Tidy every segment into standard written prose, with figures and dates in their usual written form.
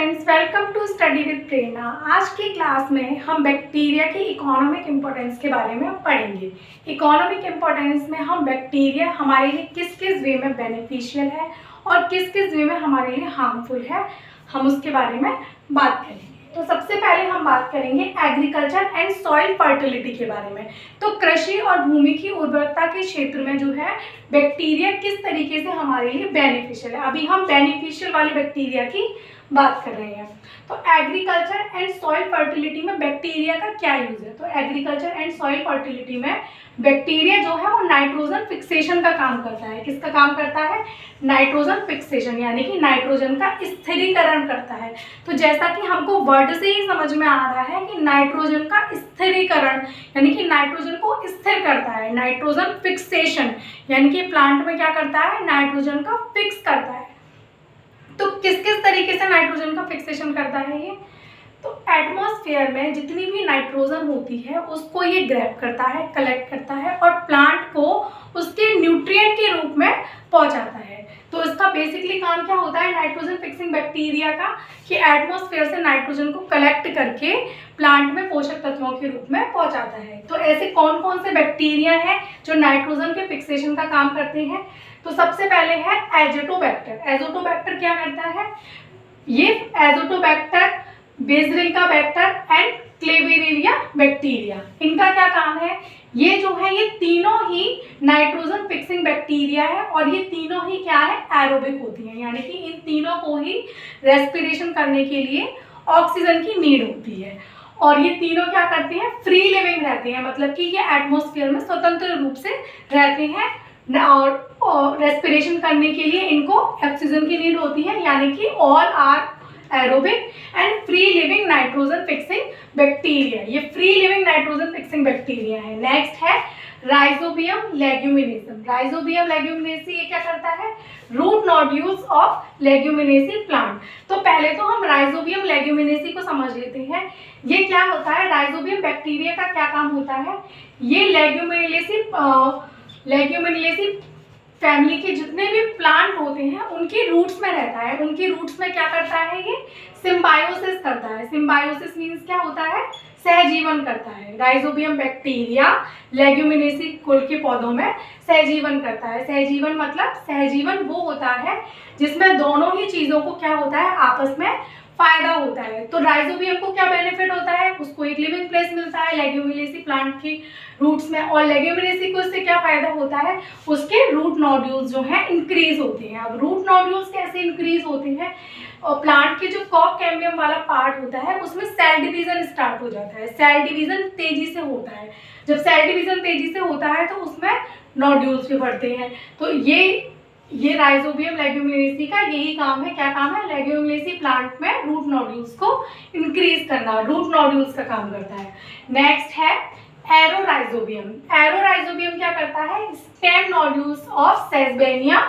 Friends, welcome to study with Prerna. आज की class में हम बैक्टीरिया की इकोनॉमिक इम्पोर्टेंस के बारे में पढ़ेंगे। इकोनॉमिक इम्पोर्टेंस में हम बैक्टीरिया हमारे लिए किस किस वे में बेनिफिशियल है और किस किस वे में हमारे लिए हार्मफुल है, हम उसके बारे में बात करेंगे। तो सबसे पहले हम बात करेंगे एग्रीकल्चर एंड सॉइल फर्टिलिटी के बारे में। तो कृषि और भूमि की उर्वरता के क्षेत्र में जो है बैक्टीरिया किस तरीके से हमारे लिए बेनिफिशियल है। अभी हम बेनिफिशियल वाले बैक्टीरिया की बात कर रहे हैं। तो एग्रीकल्चर एंड सॉइल फर्टिलिटी में बैक्टीरिया का क्या यूज है। तो एग्रीकल्चर एंड सॉइल फर्टिलिटी में बैक्टीरिया जो है वो नाइट्रोजन फिक्सेशन का काम करता है। किसका काम करता है? नाइट्रोजन फिक्सेशन, यानी कि नाइट्रोजन का स्थिरीकरण करता है। तो जैसा कि हमको वर्ड से ही समझ में आ रहा है कि नाइट्रोजन का स्थिरीकरण यानी कि नाइट्रोजन को स्थिर करता है। नाइट्रोजन फिक्सेशन यानी कि प्लांट में क्या करता है? नाइट्रोजन का फिक्स करता है। तो किस किस तरीके से नाइट्रोजन का फिक्सेशन करता है ये? तो एटमॉस्फेयर में जितनी भी नाइट्रोजन होती है उसको ये ग्रैब करता है, कलेक्ट करता है और प्लांट को उसके न्यूट्रिएंट के रूप में पहुंचाता है। तो इसका बेसिकली काम क्या होता है नाइट्रोजन फिक्सिंग बैक्टीरिया का, कि एटमॉस्फेयर से नाइट्रोजन को कलेक्ट करके प्लांट में पोषक तत्वों के रूप में पहुंचाता है। तो ऐसे कौन कौन से बैक्टीरिया हैं जो नाइट्रोजन के फिक्सेशन का काम करते हैं? तो सबसे पहले है एजोटोबैक्टर। एजोटोबैक्टर क्या करता है? ये एजोटोबैक्टर, बेसिलिका बैक्टर एंड क्लेवेरिया बैक्टीरिया, इनका क्या काम है? ये जो है ये तीनों ही नाइट्रोजन फिक्सिंग बैक्टीरिया है और ये तीनों ही क्या है? एरोबिक होती हैं, यानी कि इन तीनों को ही रेस्पिरेशन करने के लिए ऑक्सीजन की नीड होती है। और ये तीनों क्या करते हैं? फ्री लिविंग रहते हैं, मतलब कि ये एटमॉस्फेयर में स्वतंत्र रूप से रहते हैं और रेस्पिरेशन करने के लिए इनको ऑक्सीजन की नीड होती है, यानी कि all are aerobic and free living nitrogen fixing bacteria. ये free living nitrogen fixing bacteria है। नेक्स्ट है राइजोबियम लेग्यूमिनेसियम। राइजोबियम लेग्यूमिनेसी ये क्या करता है? Root nodules of leguminaceae plant. तो पहले तो हम राइजोबियम लेग्यूमिनेसी को समझ लेते हैं। ये क्या होता है? राइजोबियम बैक्टीरिया का क्या काम होता है? ये लेग्यूमिनेसी फैमिली के जितने भी प्लांट होते हैं उनकी रूट्स में रहता है। उनकी रूट्स में क्या करता है? ये सिम्बायोसिस करता है। सिम्बायोसिस मीन्स क्या होता है? सहजीवन करता है। राइजोबियम बैक्टीरिया लेग्यूमिनेसी कुल के पौधों में सहजीवन करता है। सहजीवन मतलब सहजीवन वो होता है जिसमें दोनों ही चीजों को क्या होता है? आपस में फायदा होता है। तो राइजोबियम को क्या बेनिफिट होता है? उसको एक लिविंग प्लेस मिलता है लेग्यूमिनेसी प्लांट की रूट्स में, और लेग्यूमिनेसी को इससे क्या फायदा होता है? उसके रूट नोड्यूल्स जो है इंक्रीज होते हैं। अब रूट नोड्यूल्स कैसे इंक्रीज होते हैं? और प्लांट के जो कॉक कैम्बियम वाला पार्ट होता है उसमें सेल डिवीजन स्टार्ट हो जाता है। सेल डिवीजन तेजी से होता है। जब सेल डिवीजन तेजी से होता है तो उसमें नोड्यूल्स भी बढ़ते हैं। तो ये राइजोबियम लेग्यूमिनेसी का यही काम है। क्या काम है? लेग्यूमिनेसी प्लांट में रूट नोड्यूल्स को इंक्रीज करना, रूट नोड्यूल्स का काम करता है। नेक्स्ट है एरोराइजोबियम। एरोराइजोबियम क्या करता है? Stem nodules of Sesbania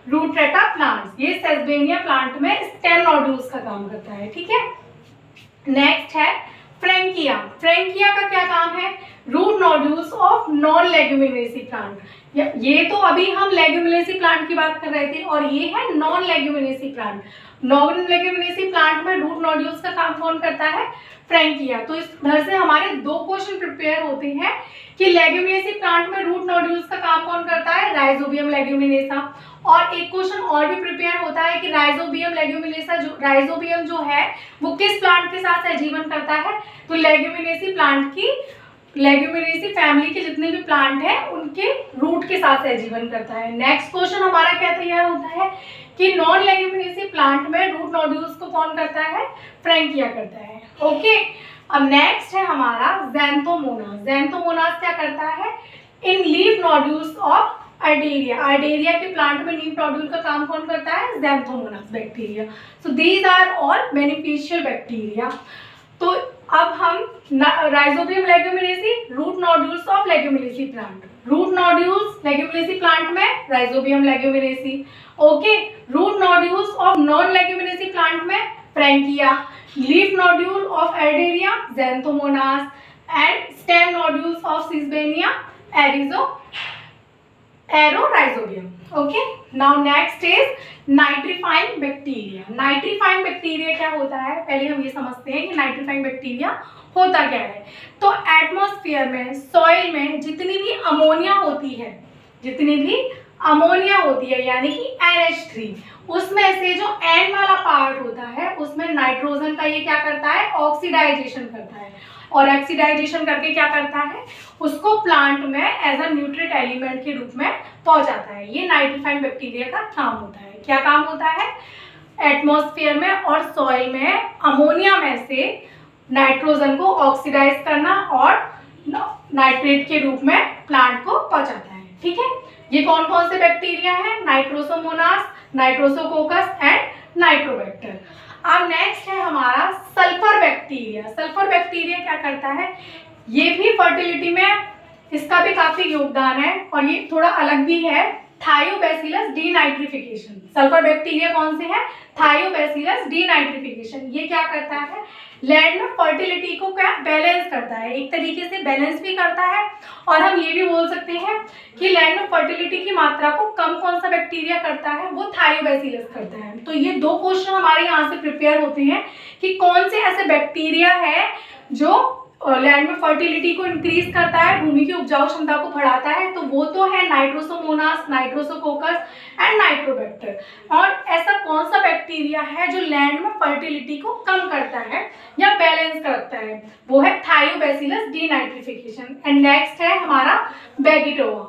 rostrata plants. ये सेसबेनिया प्लांट में स्टेम नोड्यूल्स का काम करता है। ठीक है। नेक्स्ट है फ्रैंकिया। फ्रैंकिया का क्या काम है? Root nodules of non Leguminosae plant. ये तो अभी हम लेग्यूमिनेसी प्लांट की बात कर रहे थे और ये है non Leguminosae plant. Non Leguminosae plant में रूट नोड्यूल्स का काम कौन करता है? फ्रैंकिया। तो इस तरह से हमारे दो क्वेश्चन प्रिपेयर होते हैं कि लेग्यूमिनेसी प्लांट में रूट नोड्यूल्स का काम कौन करता है? राइजोबियम लेग्यूमिनेसा। और एक क्वेश्चन और भी प्रिपेयर होता है कि राइजोबियम लेग्यूमिनेसा राइजोबियम जो है वो किस प्लांट के साथ सहजीवन करता है? तो लेग्यूमिनेसी फैमिली के जितने भी प्लांट हैं उनके रूट के साथ सहजीवन करता है। नेक्स्ट क्वेश्चन हमारा क्या तैयार होता है कि नॉन लेग्यूमिनेसी प्लांट में रूट नोड्यूल्स को कौन करता है? फ्रैंकिया करता है। ओके। अब नेक्स्ट है हमारा ज़ैंथोमोनास। ज़ैंथोमोनास क्या करता है? In leaf nodules of Ardisia. Ardisia के प्लांट में लीफ नोड्यूल का काम कौन करता है? Xanthomonas bacteria. So these are all beneficial bacteria. तो अब हम Rhizobium leguminaceae, root nodules of leguminaceae plant. Root nodules leguminaceae plant में Rhizobium leguminaceae. Okay. Root nodules of non Leguminosae plant में Frankia. Leaf nodule of Ardisia Xanthomonas and stem nodules of Sesbania Azorhizobium. Okay, now next is nitrifying bacteria. Nitrifying bacteria क्या होता है, पहले हम ये समझते हैं कि नाइट्रीफाइंग बैक्टीरिया होता क्या है। तो एटमॉस्फेयर में, सॉइल में जितनी भी अमोनिया होती है, जितनी भी अमोनिया होती है यानी कि NH3, उसमें से जो N वाला पार्ट होता है उसमें नाइट्रोजन का ये क्या करता है, ऑक्सीडाइजेशन करता है, और ऑक्सीडाइजेशन करके क्या करता है, उसको प्लांट में एज अ न्यूट्रिएंट एलिमेंट के रूप में पहुंचाता है। ये नाइट्रीफाइंग बैक्टीरिया का काम होता है। क्या काम होता है, एटमॉस्फेयर में और सॉइल में अमोनिया में से नाइट्रोजन को ऑक्सीडाइज करना और नाइट्रेट के रूप में प्लांट को पहुंचाता है। ठीक है, ये कौन कौन से बैक्टीरिया है, नाइट्रोसोमोनास, नाइट्रोसोकोकस एंड नाइट्रोबैक्टर। अब नेक्स्ट है हमारा सल्फर बैक्टीरिया। सल्फर बैक्टीरिया क्या करता है, ये भी फर्टिलिटी में इसका भी काफी योगदान है और ये थोड़ा अलग भी है, थायोबैसिलस डीनाइट्रिफिकेशन। सल्फर बैक्टीरिया कौन से है, थायोबैसिलस डीनाइट्रिफिकेशन। ये क्या करता है, लैंड में फर्टिलिटी को क्या बैलेंस करता है, एक तरीके से बैलेंस भी करता है, और हम ये भी बोल सकते हैं कि लैंड में फर्टिलिटी की मात्रा को कम कौन सा बैक्टीरिया करता है, वो थायोबैसिलस करता है। तो ये दो क्वेश्चन हमारे यहाँ से प्रिपेयर होते हैं कि कौन से ऐसे बैक्टीरिया है जो लैंड में फर्टिलिटी को इंक्रीज करता है, भूमि की उपजाऊ क्षमता को बढ़ाता है। तो वो तो है नाइट्रोसोमोनास, नाइट्रोसोकोकस एंड नाइट्रोबैक्टर। और ऐसा कौन सा बैक्टीरिया है जो लैंड में फर्टिलिटी को कम करता है या बैलेंस करता है, वो है थायोबैसिलस डीनाइट्रिफिकेशन। एंड नेक्स्ट है हमारा बैगिटोवा।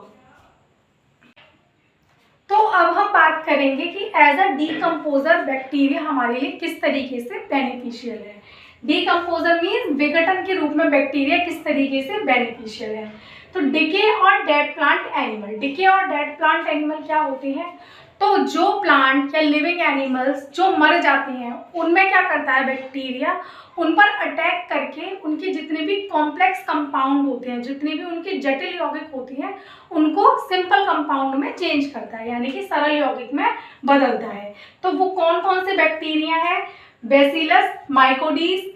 तो अब हम बात करेंगे कि एज अ डीकम्पोजर बैक्टीरिया हमारे लिए किस तरीके से बेनिफिशियल है। डीकम्पोजर मीन्स विघटन के रूप में बैक्टीरिया किस तरीके से बेनिफिशियल है। तो डिके और डेड प्लांट एनिमल। डिके और डेड प्लांट एनिमल क्या होते हैं, तो जो प्लांट या लिविंग एनिमल्स जो मर जाते हैं उनमें क्या करता है बैक्टीरिया, उन पर अटैक करके उनके जितने भी कॉम्प्लेक्स कंपाउंड होते हैं, जितनी भी उनकी जटिल यौगिक होती हैं, उनको सिंपल कंपाउंड में चेंज करता है यानी कि सरल यौगिक में बदलता है। तो वो कौन कौन से बैक्टीरिया है, बैसिलस माइकोडीज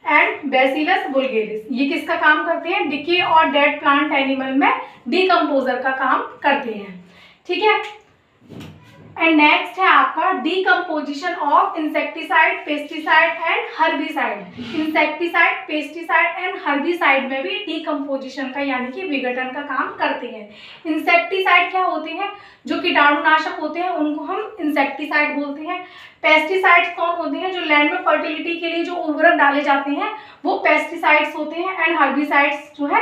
एंड बैसिलस वुल्गेरिस। ये किसका काम करते हैं, डिके और डेड प्लांट एनिमल में डीकम्पोजर का काम करते हैं। ठीक है, एंड नेक्स्ट है आपका decomposition of insecticide, pesticide and herbicide. Insecticide, pesticide and herbicide में भी डीकम्पोजिशन का यानी कि विघटन का काम करते हैं। इंसेक्टिसाइड क्या होते हैं, जो कीटाणुनाशक होते हैं उनको हम इंसेक्टिसाइड बोलते हैं। पेस्टिसाइड्स कौन होते हैं, जो लैंड में फर्टिलिटी के लिए जो उर्वरक डाले जाते हैं वो पेस्टिसाइड्स होते हैं। एंड हर्बिसाइड्स जो है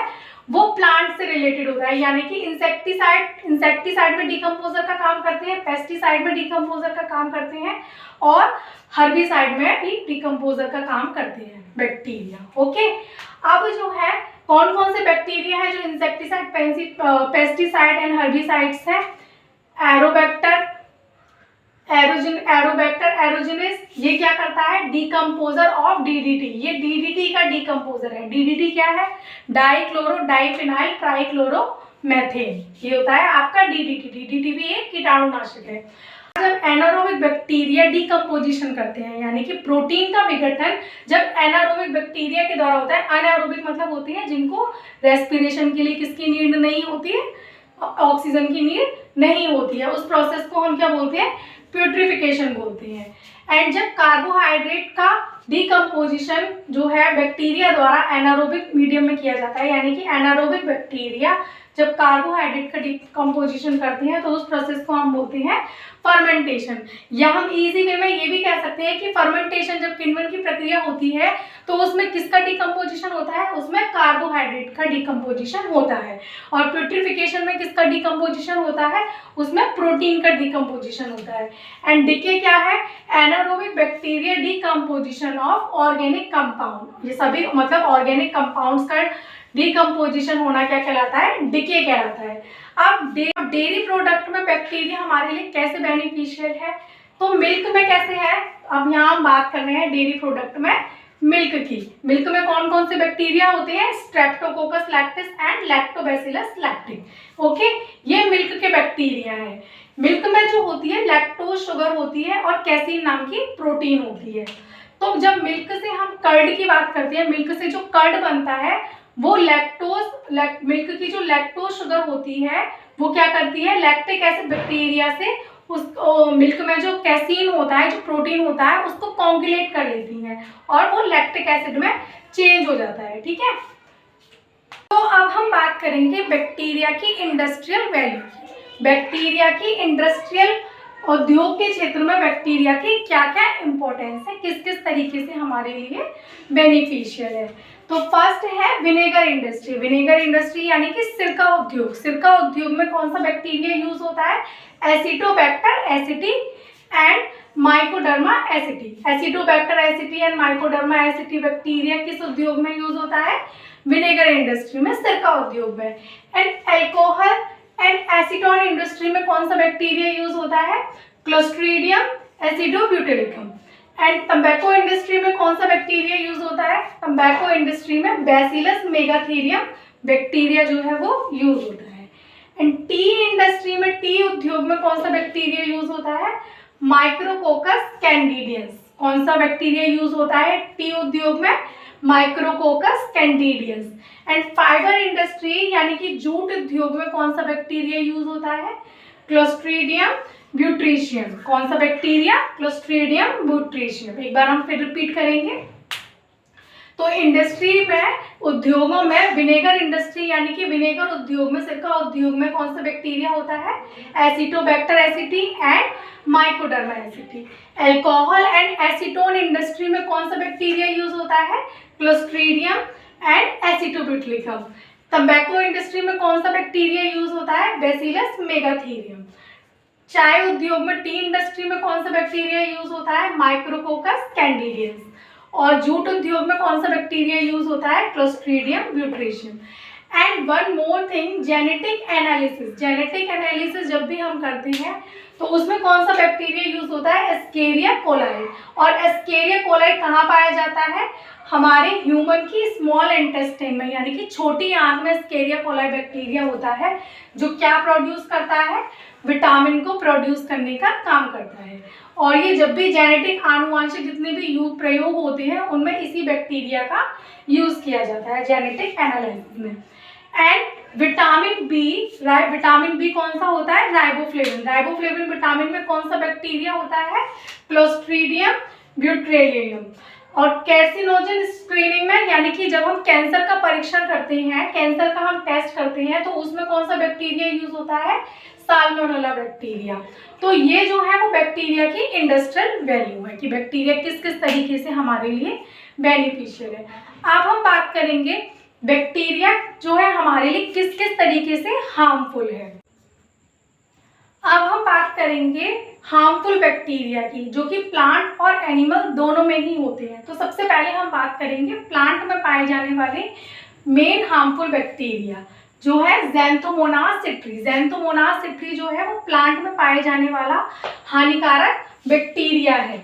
वो प्लांट से रिलेटेड होता है यानी कि इंसेक्टिसाइड में डीकम्पोजर का काम करते हैं, पेस्टिसाइड में डीकम्पोजर का काम करते हैं, और हर्बिसाइड में भी डीकम्पोजर का काम करते हैं बैक्टीरिया। ओके, अब जो है कौन कौन से बैक्टीरिया है जो इंसेक्टिसाइड, पेस्टिसाइड एंड हर्बिसाइड्स है, एरोबैक्टर, एरोबैक्टर एरोजिनिस। ये क्या करता है, डीकम्पोजर ऑफ डीडीटी। ये डीडीटी का डीकम्पोजर है। डीडीटी क्या है, डाइक्लोरो डाइफिनाइल ट्राइक्लोरोमेथेन। ये होता है आपका डीडीटी। डीडीटी भी एक कीटाणुनाशक है। जब एनारोबिक बैक्टीरिया डीकम्पोजिशन करते हैं यानी कि प्रोटीन का विघटन जब एनारोबिक बैक्टीरिया के द्वारा होता है, अनारोबिक मतलब होती है जिनको रेस्पिरेशन के लिए किसकी नीड नहीं होती है, ऑक्सीजन की नीड नहीं होती है, उस प्रोसेस को हम क्या बोलते हैं, प्यूट्रिफिकेशन बोलते हैं। एंड जब कार्बोहाइड्रेट का डीकम्पोजिशन जो है बैक्टीरिया द्वारा एनारोबिक मीडियम में किया जाता है यानी कि एनारोबिक बैक्टीरिया जब कार्बोहाइड्रेट का डीकम्पोजिशन करते हैं तो उस प्रोसेस को हम बोलते हैं फर्मेंटेशन। या हम इजी वे में ये भी कह सकते हैं कि फर्मेंटेशन जब किण्वन की प्रक्रिया होती है तो उसमें किसका डीकम्पोजिशन होता है, उसमें कार्बोहाइड्रेट का डीकम्पोजिशन होता है। और प्यूट्रिफिकेशन में किसका डीकम्पोजिशन होता है, उसमें प्रोटीन का डीकम्पोजिशन होता है। एंड डीके क्या है, anaerobic bacteria decomposition of organic compound. ये सभी मतलब ऑर्गेनिक कंपाउंड्स का डीकम्पोजिशन होना क्या कहलाता है, डीके कहलाता है। अब डेयरी प्रोडक्ट में बैक्टीरिया हमारे लिए कैसे बेनिफिशियल है, तो मिल्क में कैसे है। अब यहाँ हम बात कर रहे हैं डेयरी प्रोडक्ट में मिल्क की। मिल्क में कौन कौन से बैक्टीरिया होते हैं, Streptococcus lactis and lactobacillus lactic. Okay, ये मिल्क के बैक्टीरिया है। मिल्क में जो होती है लैक्टोज शुगर होती है और कैसीन नाम की प्रोटीन होती है। तो जब मिल्क से हम कर्ड की बात करते हैं, मिल्क से जो कर्ड बनता है वो मिल्क की जो लैक्टोज शुगर होती है वो क्या करती है, लैक्टिक एसिड बैक्टीरिया से उस मिल्क में जो कैसीन होता है, जो प्रोटीन होता है, उसको कॉन्जुलेट कर लेती हैं और वो लैक्टिक एसिड में चेंज हो जाता है। ठीक है, तो अब हम बात करेंगे बैक्टीरिया की इंडस्ट्रियल वैल्यू की। बैक्टीरिया की इंडस्ट्रियल उद्योग के क्षेत्र में बैक्टीरिया की क्या क्या इंपॉर्टेंस है, किस किस तरीके से हमारे लिए बेनिफिशियल है। तो फर्स्ट है विनेगर इंडस्ट्री। विनेगर इंडस्ट्री यानी कि सिरका उद्योग। सिरका उद्योग में कौन सा बैक्टीरिया यूज होता है, Acetobacter एसिटी and Mycoderma एसिटी। Acetobacter एसिटी and Mycoderma एसिटी bacteria किस उद्योग में यूज होता है, विनेगर इंडस्ट्री में, सिरका उद्योग में। And alcohol and acetone industry में कौन सा बैक्टीरिया यूज होता है, क्लोस्ट्रीडियम एसिडोब्यूटाइलिकम। एंड तंबाकू इंडस्ट्री में कौन सा बैक्टीरिया यूज होता है, तंबाकू इंडस्ट्री में बैसिलस मेगाथेरियम बैक्टीरिया जो है वो यूज होता है। एंड टी इंडस्ट्री में, टी उद्योग में कौन सा बैक्टीरिया यूज होता है, माइक्रोकोकस कैंडिडियंस। कौन सा बैक्टीरिया यूज होता है टी उद्योग में, माइक्रोकोकस कैंडिडियंस। एंड फाइबर इंडस्ट्री यानी कि जूट उद्योग में कौन सा बैक्टीरिया यूज होता है, क्लोस्ट्रीडियम ब्यूट्रिशियम। कौन सा बैक्टीरिया, क्लोस्ट्रीडियम ब्यूट्रिशियम। एक बार हम फिर रिपीट करेंगे। तो इंडस्ट्री में, उद्योगों में, विनेगर इंडस्ट्री यानी कि विनेगर उद्योग में, सिरका उद्योग में कौन सा बैक्टीरिया होता है, Acetobacter एसिटी and Mycoderma एसिटी। Alcohol and acetone industry में कौन सा बैक्टीरिया यूज होता है, क्लोस्ट्रीडियम एंड एसिटोब्यूटाइलिकम। तंबाकू इंडस्ट्री में कौन सा बैक्टीरिया यूज होता है, बैसिलस मेगाथेरियम। चाय उद्योग में, टी इंडस्ट्री में कौन सा बैक्टीरिया यूज होता है, माइक्रोकोकस कैंडिडियंस। और जूट उद्योग में कौन सा बैक्टीरिया यूज होता है, Clostridium butyricum. And one more thing, genetic analysis. Genetic analysis जब भी हम करते हैं तो उसमें कौन सा बैक्टीरिया यूज होता है, एस्केरिया कोलाई। और एस्केरिया कोलाई कहाँ पाया जाता है, हमारे ह्यूमन की स्मॉल इंटेस्टाइन में, यानी कि छोटी आंत में एस्केरिया कोलाई बैक्टीरिया होता है, जो क्या प्रोड्यूस करता है, विटामिन को प्रोड्यूस करने का काम करता है। और ये जब भी जेनेटिक आनुवांशिक जितने भी प्रयोग होते हैं उनमें इसी बैक्टीरिया का यूज किया जाता है जेनेटिक एनालिसिस में। एंड विटामिन बी कौन सा होता है, राइबोफ्लेविन। राइबोफ्लेविन विटामिन में कौन सा बैक्टीरिया होता है, क्लोस्ट्रीडियम ब्यूटाइलियम। और कैर्सिनोजन स्क्रीनिंग में, यानी कि जब हम कैंसर का परीक्षण करते हैं, कैंसर का हम टेस्ट करते हैं, तो उसमें कौन सा बैक्टीरिया यूज होता है, साल्मोनेला बैक्टीरिया। तो ये जो है वो बैक्टीरिया की इंडस्ट्रियल वैल्यू है कि बैक्टीरिया किस किस तरीके से हमारे लिए बेनिफिशियल है। अब हम बात करेंगे बैक्टीरिया जो है हमारे लिए किस किस तरीके से हार्मफुल है। अब हम बात करेंगे हार्मफुल बैक्टीरिया की, जो कि प्लांट और एनिमल दोनों में ही होते हैं। तो सबसे पहले हम बात करेंगे प्लांट में पाए जाने वाले मेन हार्मफुल बैक्टीरिया, जो है ज़ैंथोमोनास सिट्री। ज़ैंथोमोनास सिट्री जो है वो प्लांट में पाए जाने वाला हानिकारक बैक्टीरिया है,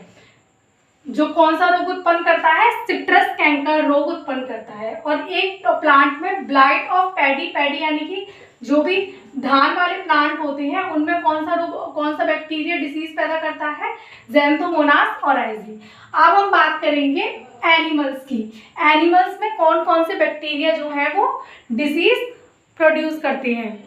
जो कौन सा रोग उत्पन्न करता है, सिट्रस कैंकर रोग उत्पन्न करता है। और एक तो प्लांट में ब्लाइट ऑफ पैडी, पैडी यानी कि जो भी धान वाले प्लांट होते हैं उनमें कौन सा रोग, कौन सा बैक्टीरिया डिसीज पैदा करता है, ज़ैंथोमोनास ओराइजी। अब हम बात करेंगे एनिमल्स की। एनिमल्स में कौन कौन से बैक्टीरिया जो है वो डिसीज प्रोड्यूस करते हैं।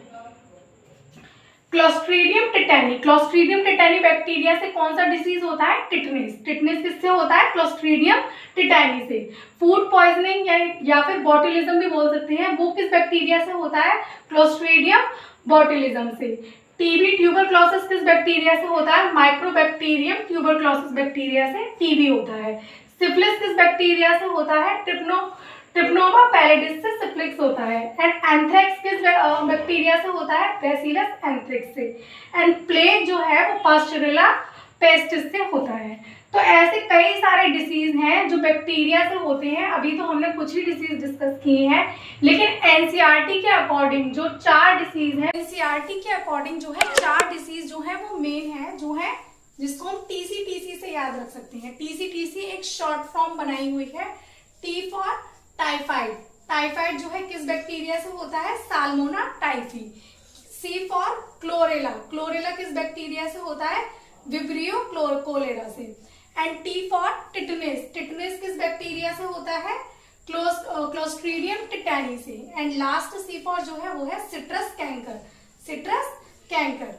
क्लोस्ट्रीडियम टिटैनी। क्लोस्ट्रीडियम टिटैनी बैक्टीरिया से कौन सा डिसीज होता है, टिटनेस। टिटनेस किससे होता है, क्लोस्ट्रीडियम टिटैनी से। फूड पॉइजनिंग या फिर बॉटुलिज्म भी बोल सकते हैं, वो किस बैक्टीरिया से होता है, क्लोस्ट्रीडियम बॉटुलिज्म से। टीबी ट्यूबरक्लोसिस किस बैक्टीरिया से होता है, माइक्रोबैक्टीरियम ट्यूबरक्लोसिस बैक्टीरिया से टीबी होता है। सिफिलिस किस बैक्टीरिया से होता है, ट्रिप्नोमा पैलिडिस से सिफिलिस होता है। एंड एंथ्रेक्स किस बैक्टीरिया से होता है, बैसिलस एंथ्रेक्स से। एंड प्लेग जो है वो पास्चुरेला पेस्टिस से होता है। तो ऐसे कई सारे डिसीज हैं जो बैक्टीरिया से होते हैं। अभी तो हमने कुछ ही डिसीज डिस्कस किए हैं, लेकिन एनसीईआरटी के अकॉर्डिंग जो 4 डिसीज हैं, एनसीईआरटी के अकॉर्डिंग जो है 4 डिसीज जो है वो मेन है, जो है जिसको हम टीसी से याद रख सकते हैं। टीसी एक शॉर्ट फॉर्म बनाई हुई है, टी फॉर टाइफाइड। टाइफाइड जो है किस बैक्टीरिया से होता है, Salmonella typhi. C for cholera. Cholera किस बैक्टीरिया से होता है, विब्रियो कोलेरा से। And T for tetanus. Tetanus किस बैक्टीरिया से होता है, क्लोस्ट्रीडियम टिटैनी से। एंड लास्ट सी फॉर जो है वो है सिट्रस कैंकर। Citrus, canker.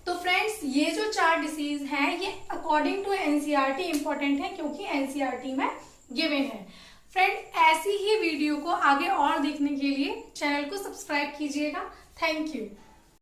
तो फ्रेंड्स ये जो 4 डिसीज हैं ये अकॉर्डिंग टू एनसीईआरटी इंपॉर्टेंट है क्योंकि एनसीईआरटी में गिवन है। फ्रेंड ऐसी ही वीडियो को आगे और देखने के लिए चैनल को सब्सक्राइब कीजिएगा। Thank you.